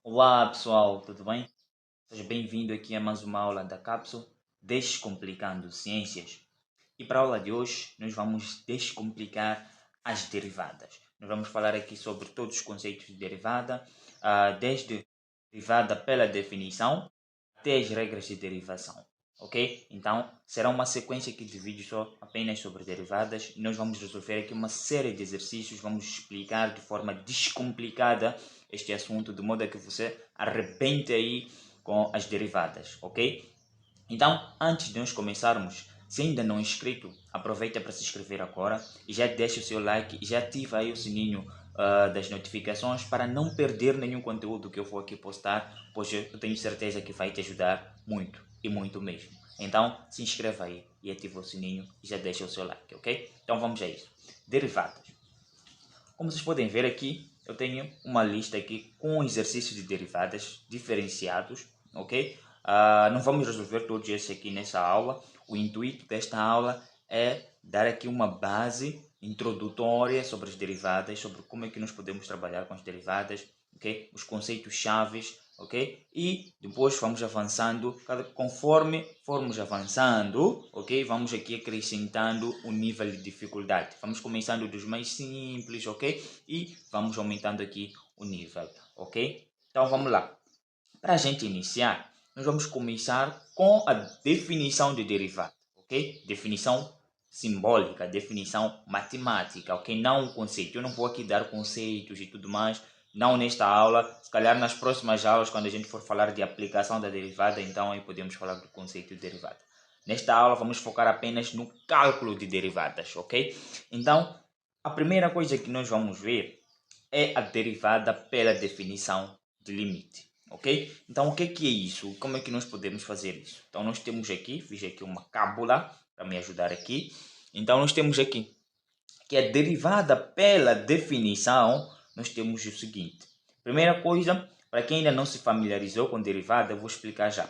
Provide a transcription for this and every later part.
Olá pessoal, tudo bem? Seja bem-vindo aqui a mais uma aula da Cápsula Descomplicando Ciências. E para a aula de hoje, nós vamos descomplicar as derivadas. Nós vamos falar aqui sobre todos os conceitos de derivada, desde derivada pela definição até as regras de derivação. Ok? Então, será uma sequência aqui de vídeos só apenas sobre derivadas. E nós vamos resolver aqui uma série de exercícios, vamos explicar de forma descomplicada este assunto, de modo a que você arrebente aí com as derivadas, ok? Então, antes de nós começarmos, se ainda não é inscrito, aproveita para se inscrever agora e já deixa o seu like e já ativa aí o sininho das notificações para não perder nenhum conteúdo que eu vou aqui postar, pois eu tenho certeza que vai te ajudar muito e muito mesmo. Então, se inscreva aí e ativa o sininho e já deixa o seu like, ok? Então vamos a isso. Derivadas. Como vocês podem ver aqui, eu tenho uma lista aqui com exercícios de derivadas diferenciados, ok? Não vamos resolver todos esses aqui nessa aula. O intuito desta aula é dar aqui uma base introdutória sobre as derivadas, sobre como é que nós podemos trabalhar com as derivadas, ok? Os conceitos chaves, ok? E depois vamos avançando, conforme formos avançando, ok? Vamos aqui acrescentando o nível de dificuldade. Vamos começando dos mais simples, ok? E vamos aumentando aqui o nível, ok? Então vamos lá. Para a gente iniciar, nós vamos começar com a definição de derivada, ok? Definição simbólica, definição matemática, ok? Não um conceito. Eu não vou aqui dar conceitos e tudo mais, não nesta aula. Se calhar nas próximas aulas, quando a gente for falar de aplicação da derivada, então aí podemos falar do conceito de derivada. Nesta aula vamos focar apenas no cálculo de derivadas, ok? Então, a primeira coisa que nós vamos ver é a derivada pela definição de limite, ok? Então, o que é isso? Como é que nós podemos fazer isso? Então, nós temos aqui, fiz aqui uma cábula para me ajudar aqui. Então, nós temos aqui que a derivada pela definição, nós temos o seguinte. Primeira coisa, para quem ainda não se familiarizou com derivada, eu vou explicar já.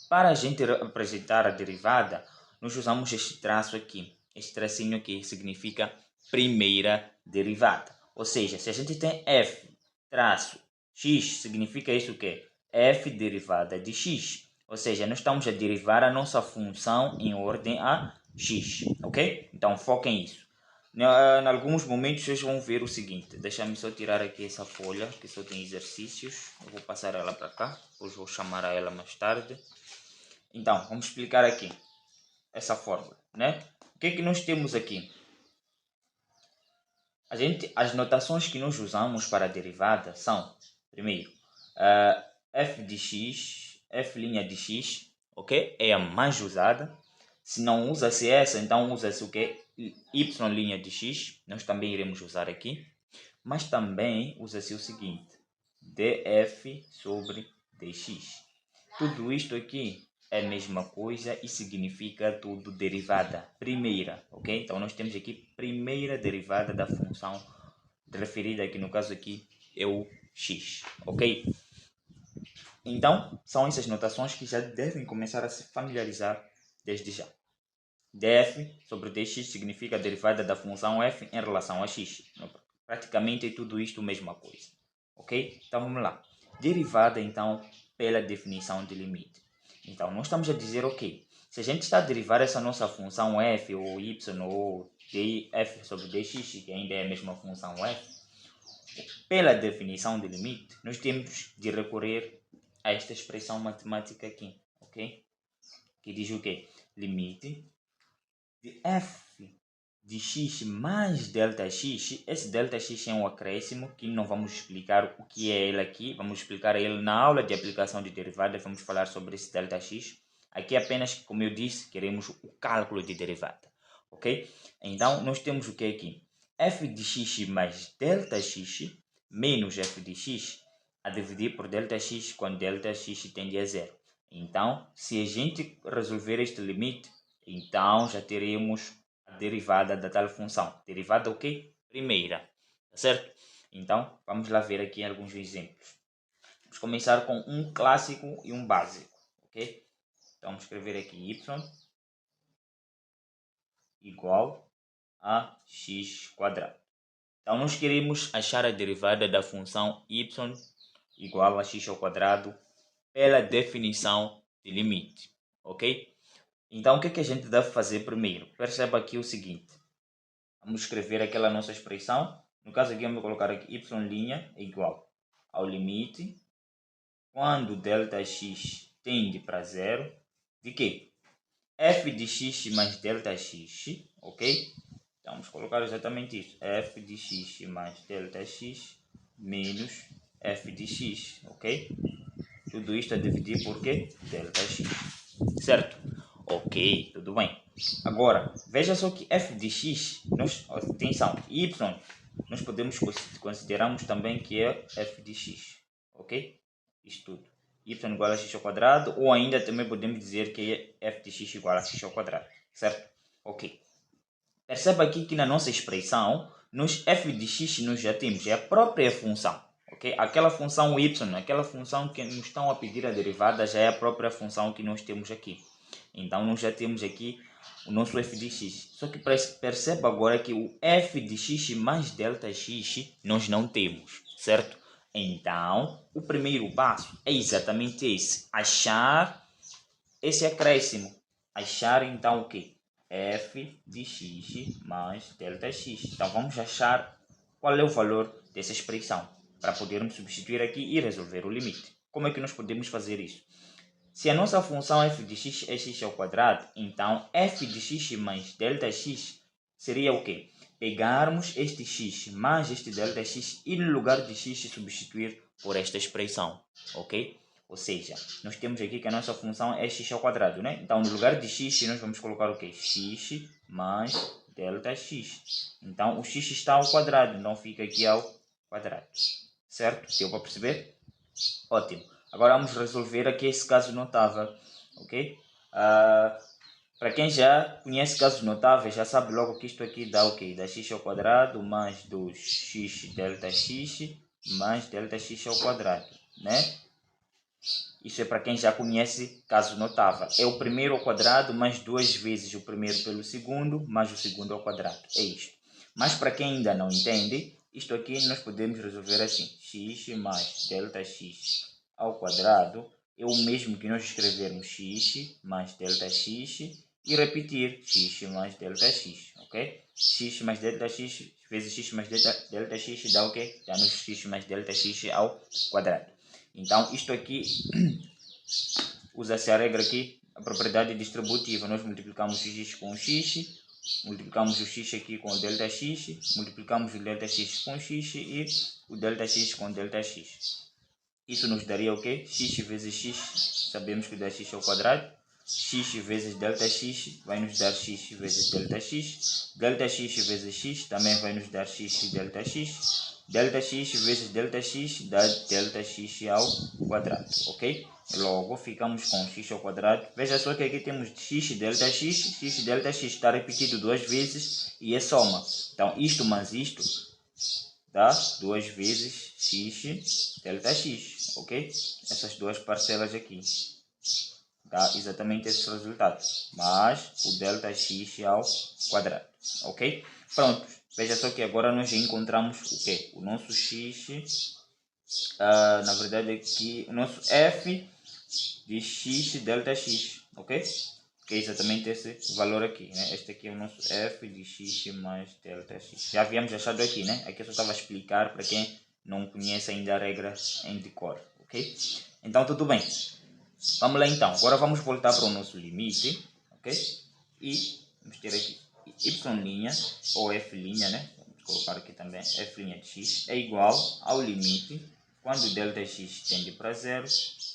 Para a gente apresentar a derivada, nós usamos este traço aqui. Este tracinho aqui significa primeira derivada. Ou seja, se a gente tem f traço x, significa isso o quê? F derivada de x. Ou seja, nós estamos a derivar a nossa função em ordem a x. Ok? Então foquem nisso. Em alguns momentos vocês vão ver o seguinte. Deixa-me só tirar aqui essa folha, que só tem exercícios. Eu vou passar ela para cá. Depois vou chamar a ela mais tarde. Então, vamos explicar aqui essa fórmula, né? O que é que nós temos aqui? As notações que nós usamos para a derivada são, primeiro, f de x, f' de x, ok? É a mais usada. Se não usa-se essa, então usa-se o que? Y' de x, nós também iremos usar aqui. Mas também usa-se o seguinte, df sobre dx. Tudo isto aqui é a mesma coisa e significa tudo derivada primeira, ok? Então nós temos aqui primeira derivada da função referida aqui, no caso aqui é o x, ok? Então são essas notações que já devem começar a se familiarizar desde já. df sobre dx significa a derivada da função f em relação a x. Praticamente é tudo isto a mesma coisa, ok? Então vamos lá. Derivada então pela definição de limite. Então, nós estamos a dizer, ok, se a gente está a derivar essa nossa função f ou y ou df sobre dx, que ainda é a mesma função f, pela definição de limite, nós temos de recorrer a esta expressão matemática aqui, ok? Que diz o quê? Limite de f de x mais delta x. Esse delta x é um acréscimo que não vamos explicar o que é ele aqui. Vamos explicar ele na aula de aplicação de derivadas. Vamos falar sobre esse delta x. Aqui apenas, como eu disse, queremos o cálculo de derivada. Ok? Então, nós temos o que aqui? F de x mais delta x menos f de x a dividir por delta x quando delta x tende a zero. Então, se a gente resolver este limite, então já teremos a derivada da tal função. Derivada o quê? Primeira. Tá certo? Então, vamos lá ver aqui alguns exemplos. Vamos começar com um clássico e um básico. Ok? Então, vamos escrever aqui y igual a x². Então, nós queremos achar a derivada da função y igual a x ao quadrado pela definição de limite, ok? Então, o que a gente deve fazer primeiro? Perceba aqui o seguinte. Vamos escrever aquela nossa expressão. No caso aqui, vamos colocar aqui y' é igual ao limite, quando ΔX tende para zero, de quê? F de x mais ΔX, ok? Então, vamos colocar exatamente isso. F de x mais ΔX menos F de x, ok? Tudo isto a dividir por quê? ΔX, certo? Ok, tudo bem. Agora, veja só que f de x, atenção, y, nós podemos considerarmos também que é f de x, ok? Isto tudo. Y igual a x ao quadrado, ou ainda também podemos dizer que é f de x igual a x ao quadrado, certo? Ok. Perceba aqui que na nossa expressão, nos f de x nós já temos, é a própria função. Okay? Aquela função y, aquela função que nos estão a pedir a derivada, já é a própria função que nós temos aqui. Então, nós já temos aqui o nosso f de x. Só que perceba agora que o f de x mais ΔX nós não temos, certo? Então, o primeiro passo é exatamente esse. Achar esse acréscimo. Achar, então, o quê? F de x mais ΔX. Então, vamos achar qual é o valor dessa expressão para podermos substituir aqui e resolver o limite. Como é que nós podemos fazer isso? Se a nossa função f de x é x ao quadrado, então f de x mais ΔX seria o quê? Pegarmos este x mais este ΔX e no lugar de x substituir por esta expressão, ok? Ou seja, nós temos aqui que a nossa função é x ao quadrado, né? Então, no lugar de x, nós vamos colocar o quê? X mais ΔX. Então, o x está ao quadrado, então fica aqui ao quadrado. Certo? Deu para perceber? Ótimo. Agora vamos resolver aqui esse caso notável, ok? Para quem já conhece casos notáveis, já sabe logo que isto aqui dá o quê? Dá x ao quadrado mais 2x ΔX mais ΔX ao quadrado, né? Isso é para quem já conhece caso notável. É o primeiro ao quadrado mais 2 vezes o primeiro pelo segundo, mais o segundo ao quadrado. É isto. Mas para quem ainda não entende, isto aqui nós podemos resolver assim. X mais ΔX ao quadrado é o mesmo que nós escrevermos x mais ΔX e repetir x mais ΔX, ok? X mais ΔX vezes x mais ΔX dá o quê? Dá-nos x mais ΔX ao quadrado. Então, isto aqui, usa-se a regra aqui, a propriedade distributiva. Nós multiplicamos x com x, multiplicamos o x aqui com o ΔX, multiplicamos o ΔX com x e o ΔX com ΔX. Isso nos daria o quê? X vezes x, sabemos que dá x ao quadrado. X vezes ΔX vai nos dar x vezes ΔX. ΔX vezes x também vai nos dar x ΔX. ΔX vezes ΔX dá ΔX ao quadrado, ok? Logo, ficamos com x ao quadrado. Veja só que aqui temos x ΔX está repetido duas vezes e é soma. Então, isto mais isto dá 2 vezes x ΔX, ok? Essas duas parcelas aqui dá exatamente esses resultados, mas o ΔX ao quadrado, ok? Pronto, veja só que agora nós já encontramos o que? O nosso x, na verdade aqui, o nosso f de x ΔX, ok? Que é exatamente esse valor aqui, né? Este aqui é o nosso f de x mais ΔX. Já havíamos achado aqui, né? Aqui eu só estava a explicar para quem não conhece ainda a regra em decor, ok? Então, tudo bem. Vamos lá então. Agora vamos voltar para o nosso limite, ok? E vamos ter aqui y' ou f', né? Vamos colocar aqui também f' de x é igual ao limite quando ΔX tende para zero,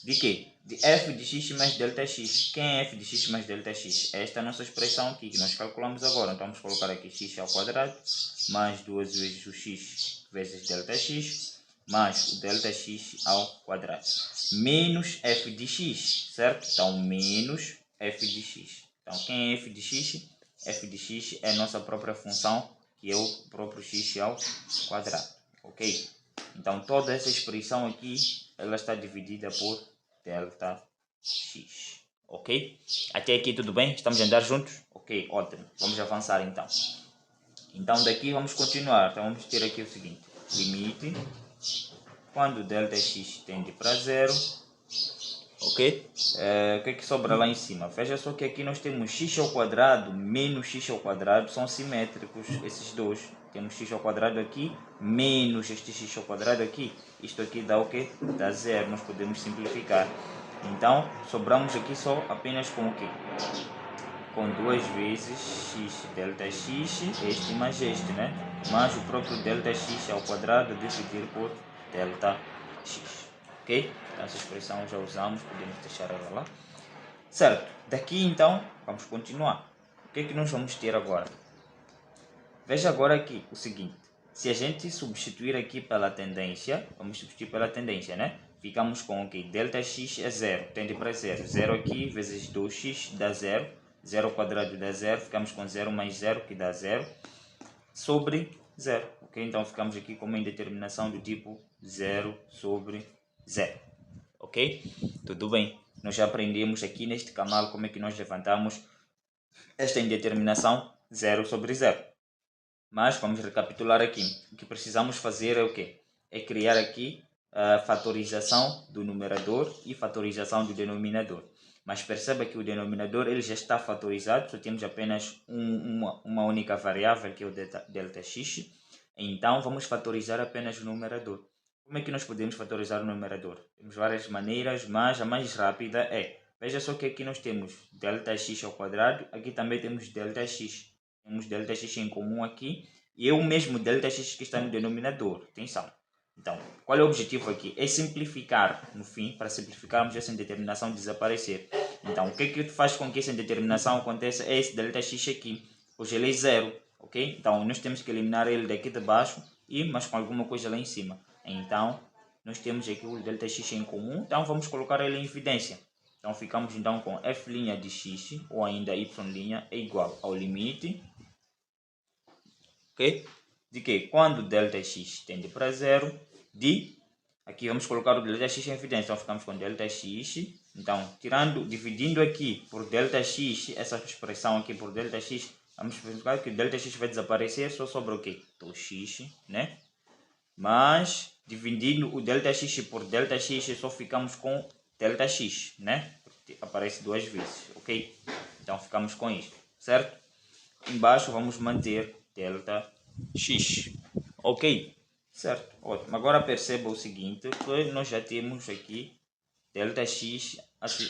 de quê? De f de x mais ΔX. Quem é f de x mais ΔX? Esta é a nossa expressão aqui que nós calculamos agora. Então vamos colocar aqui x ao quadrado mais 2 vezes o x vezes ΔX mais o ΔX ao quadrado menos f de x, certo? Então menos f de x. Então quem é f de x? F de x é a nossa própria função, que é o próprio x ao quadrado, ok? Então toda essa expressão aqui, ela está dividida por ΔX, ok? Até aqui tudo bem? Estamos a andar juntos? Ok, ótimo. Vamos avançar então. Então daqui vamos continuar. Então vamos ter aqui o seguinte. Limite quando Δx tende para zero, ok? O que é que sobra lá em cima? Veja só que aqui nós temos x ao quadrado menos x ao quadrado, são simétricos esses dois. Temos x ao quadrado aqui, menos este x ao quadrado aqui. Isto aqui dá o quê? Dá zero, nós podemos simplificar. Então, sobramos aqui só apenas com o quê? Com duas vezes x Δx, este mais este, né? Mais o próprio Δx ao quadrado dividir por Δx. Ok? Então, essa expressão já usamos, podemos deixar ela lá. Certo, daqui então, vamos continuar. O que é que nós vamos ter agora? Veja agora aqui o seguinte. Se a gente substituir aqui pela tendência, vamos substituir pela tendência, né? Ficamos com o que? Δx é zero, tende para zero. Zero aqui vezes 2x dá zero. Zero ao quadrado dá zero, ficamos com zero mais zero, que dá zero, sobre zero. Ok? Então ficamos aqui com uma indeterminação do tipo 0 sobre 0. Ok? Tudo bem. Nós já aprendemos aqui neste canal como é que nós levantamos esta indeterminação 0 sobre 0. Mas vamos recapitular aqui. O que precisamos fazer é o quê? É criar aqui a fatorização do numerador e fatorização do denominador. Mas perceba que o denominador ele já está fatorizado, só temos apenas uma única variável, que é o Δx. Então, vamos fatorizar apenas o numerador. Como é que nós podemos fatorizar o numerador? Temos várias maneiras, mas a mais rápida é... Veja só que aqui nós temos Δx ao quadrado, aqui também temos Δx. Temos Δx em comum aqui, e é o mesmo Δx que está no denominador. Atenção! Então, qual é o objetivo aqui? É simplificar, no fim, para simplificarmos essa indeterminação desaparecer. Então, o que é que faz com que essa indeterminação aconteça? É esse Δx aqui, pois ele é zero, ok? Então, nós temos que eliminar ele daqui de baixo, mas com alguma coisa lá em cima. Então, nós temos aqui o Δx em comum, então vamos colocar ele em evidência. Então, ficamos então com f' de x, ou ainda y' é igual ao limite, ok? De que quando Δx tende para zero, aqui vamos colocar o Δx em evidência, então ficamos com Δx, então dividindo aqui por Δx, essa expressão aqui por Δx, vamos verificar que o Δx vai desaparecer, só sobra o que? 2x, né? Mas dividindo o Δx por Δx, só ficamos com Δx, né? Porque aparece duas vezes, ok? Então ficamos com isso, certo? Embaixo vamos manter Δx, ok? Certo, ótimo. Agora perceba o seguinte, que nós já temos aqui Δx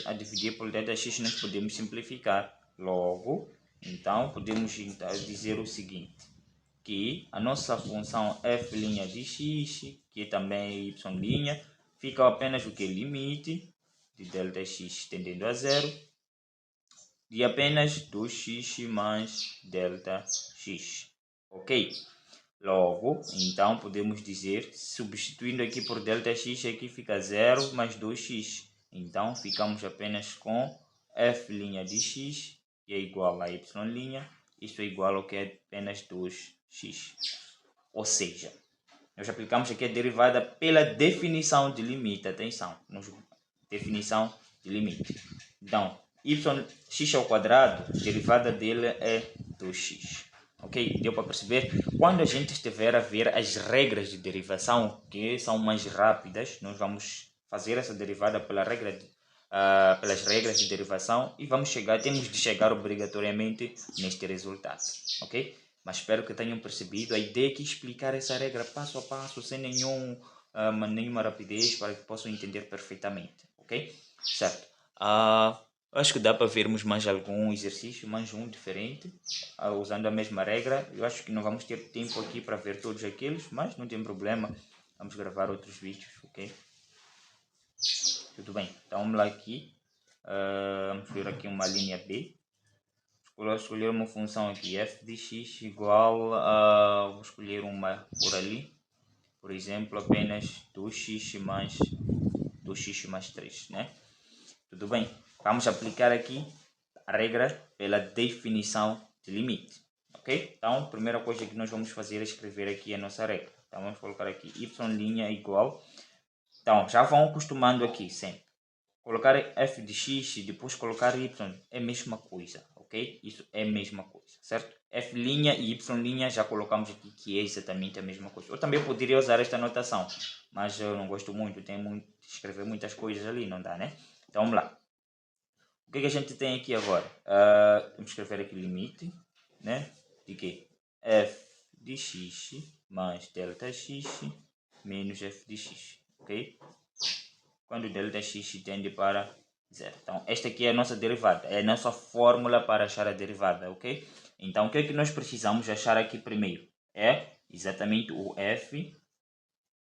a dividir por Δx, nós podemos simplificar. Logo, então, podemos dizer o seguinte, que a nossa função f' de x, que também é y', fica apenas o que? Limite de Δx tendendo a zero, de apenas 2x mais Δx. Ok? Logo, então, podemos dizer, substituindo aqui por Δx, aqui fica 0 mais 2x. Então, ficamos apenas com f' de x, que é igual a y'. Isso é igual ao que é apenas 2x. Ou seja, nós aplicamos aqui a derivada pela definição de limite. Atenção, definição de limite. Então, x ao quadrado, a derivada dele é 2x. Ok? Deu para perceber? Quando a gente estiver a ver as regras de derivação, que são mais rápidas, nós vamos fazer essa derivada pelas regras de derivação e temos de chegar obrigatoriamente neste resultado. Ok? Mas espero que tenham percebido. A ideia é que explicar essa regra passo a passo, sem nenhuma rapidez, para que possam entender perfeitamente. Ok? Certo. Acho que dá para vermos mais algum exercício, mais um diferente, usando a mesma regra. Eu acho que não vamos ter tempo aqui para ver todos aqueles, mas não tem problema. Vamos gravar outros vídeos, ok? Tudo bem. Então vamos lá aqui. Vamos ver aqui uma linha B. Vou escolher uma função aqui, f de x igual a... Vou escolher uma por ali. Por exemplo, apenas 2x mais 3, né? Tudo bem. Vamos aplicar aqui a regra pela definição de limite, ok? Então, a primeira coisa que nós vamos fazer é escrever aqui a nossa regra. Então, vamos colocar aqui y' igual. Então, já vão acostumando aqui sempre. Colocar f de x e depois colocar y é a mesma coisa, ok? Isso é a mesma coisa, certo? F' e Y' já colocamos aqui que é exatamente a mesma coisa. Eu também poderia usar esta notação, mas eu não gosto muito, tem muito escrever muitas coisas ali, não dá, né? Então vamos lá. O que a gente tem aqui agora? Vamos escrever aqui limite, né? De que? F de x mais delta x menos f de x, ok? Quando delta x tende para zero. Então, esta aqui é a nossa derivada, é a nossa fórmula para achar a derivada, ok? Então, o que é que nós precisamos achar aqui primeiro? É exatamente o f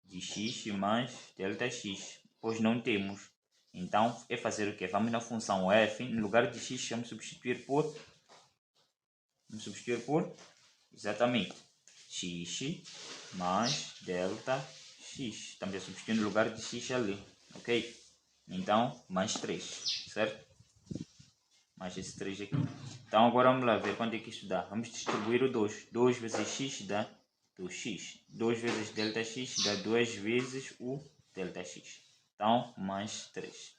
de x mais delta x, pois não temos. Então, é fazer o quê? Vamos na função f, no lugar de x, vamos substituir por exatamente x mais delta x. Estamos a substituir no lugar de x ali, ok? Então, mais 3, certo? Mais esse 3 aqui. Então, agora vamos lá ver quanto é que isso dá. Vamos distribuir o 2. 2 vezes x dá 2x. 2 vezes delta x dá 2 vezes o delta x. Então, mais 3.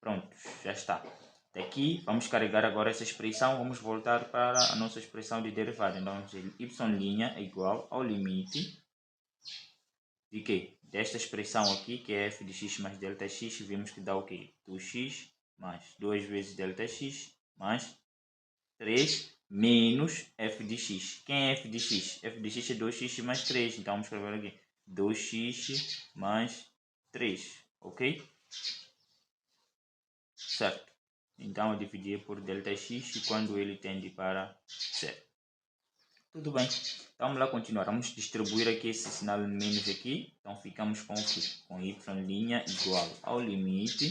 Pronto, já está. Daqui, vamos carregar agora essa expressão. Vamos voltar para a nossa expressão de derivada. Então, y' é igual ao limite de quê? Desta expressão aqui, que é f de x mais delta x, vimos que dá o quê? 2x mais 2 vezes delta x mais 3 menos f de x. Quem é f de x? F de x é 2x mais 3. Então vamos escrever aqui 2x mais 3. Ok? Certo. Então eu dividi por delta x quando ele tende para 0. Tudo bem. Então vamos lá continuar. Vamos distribuir aqui esse sinal menos aqui. Então ficamos com o quê? Com y' igual ao limite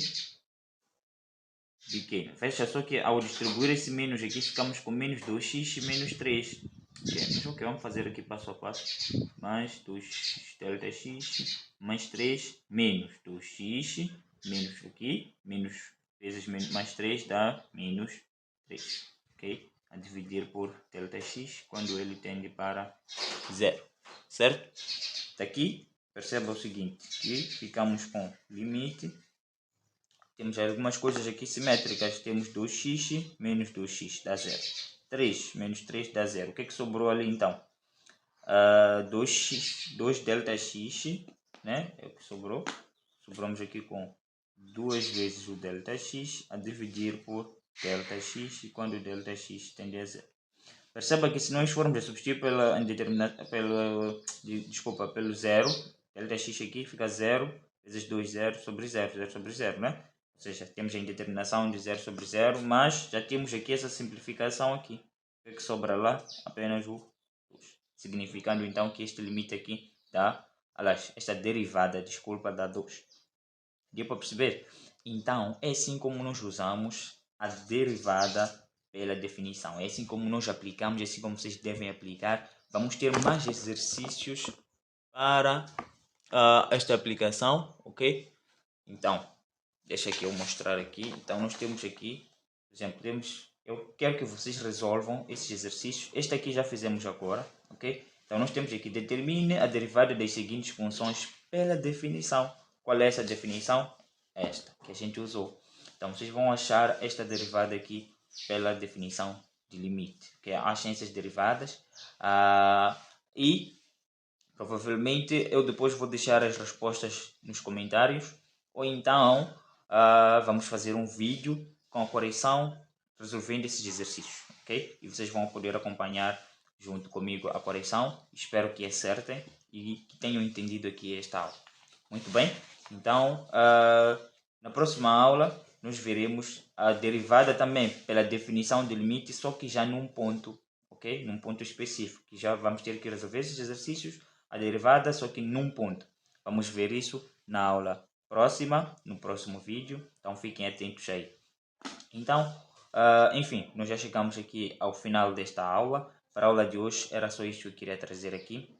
de quê? Fecha só que ao distribuir esse menos aqui, ficamos com menos 2x menos 3. Mas ok, vamos fazer aqui passo a passo. Mais 2 delta x mais 3 menos 2x menos aqui, menos vezes menos mais 3 dá menos 3. Ok? A dividir por delta x quando ele tende para 0. Certo? Daqui, perceba o seguinte, que ficamos com limite. Temos algumas coisas aqui simétricas. Temos 2x menos 2x dá 0. 3 menos 3 dá 0. O que é que sobrou ali então? 2x, 2 delta x, né? É o que sobrou. Sobramos aqui com 2 vezes o delta x a dividir por delta x e quando o delta x tende a 0. Perceba que se nós formos a substituir pelo 0, delta x aqui fica 0 vezes 2, 0 sobre 0, 0 sobre 0, né? Ou seja, temos a indeterminação de 0 sobre 0, mas já temos aqui essa simplificação aqui. O que é que sobra lá? Apenas o 2. Significando então que este limite aqui dá, aliás, esta derivada, desculpa, dá 2. Deu para perceber? Então, é assim como nós usamos a derivada pela definição. É assim como nós aplicamos, é assim como vocês devem aplicar. Vamos ter mais exercícios para esta aplicação, ok? Então, deixa aqui eu mostrar aqui. Então, nós temos aqui, por exemplo, eu quero que vocês resolvam esses exercícios. Este aqui já fizemos agora, ok? Então, nós temos aqui, determine a derivada das seguintes funções pela definição. Qual é essa definição? Esta que a gente usou. Então, vocês vão achar esta derivada aqui pela definição de limite, que é achem essas derivadas e provavelmente eu depois vou deixar as respostas nos comentários ou então vamos fazer um vídeo com a correção resolvendo esses exercícios, ok? E vocês vão poder acompanhar junto comigo a correção. Espero que acertem e que tenham entendido aqui esta aula. Muito bem? Então, na próxima aula nós veremos a derivada também pela definição de limite, só que já num ponto, ok? Num ponto específico, que já vamos ter que resolver esses exercícios, a derivada, só que num ponto. Vamos ver isso na aula próxima, no próximo vídeo, então fiquem atentos aí. Então, enfim, nós já chegamos aqui ao final desta aula. Para a aula de hoje era só isso que eu queria trazer aqui,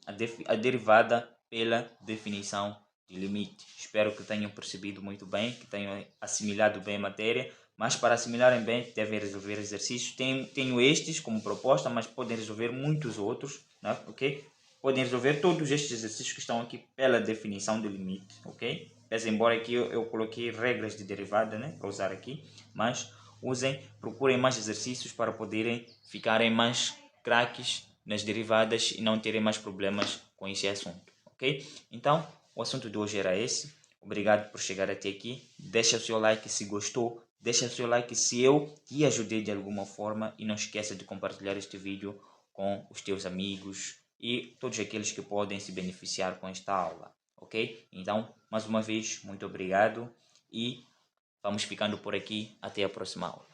a derivada pela definição de limite. Espero que tenham percebido muito bem, que tenham assimilado bem a matéria, mas para assimilarem bem devem resolver exercícios. Tenho estes como proposta, mas podem resolver muitos outros, né? Ok? Podem resolver todos estes exercícios que estão aqui pela definição de limite, ok? Pese embora aqui eu coloquei regras de derivada, né, para usar aqui, mas usem, procurem mais exercícios para poderem ficarem mais craques nas derivadas e não terem mais problemas com esse assunto, ok? Então, o assunto de hoje era esse. Obrigado por chegar até aqui. Deixa o seu like se gostou. Deixa o seu like se eu te ajudei de alguma forma. E não esqueça de compartilhar este vídeo com os teus amigos e todos aqueles que podem se beneficiar com esta aula, ok? Então, mais uma vez, muito obrigado e vamos ficando por aqui. Até a próxima aula.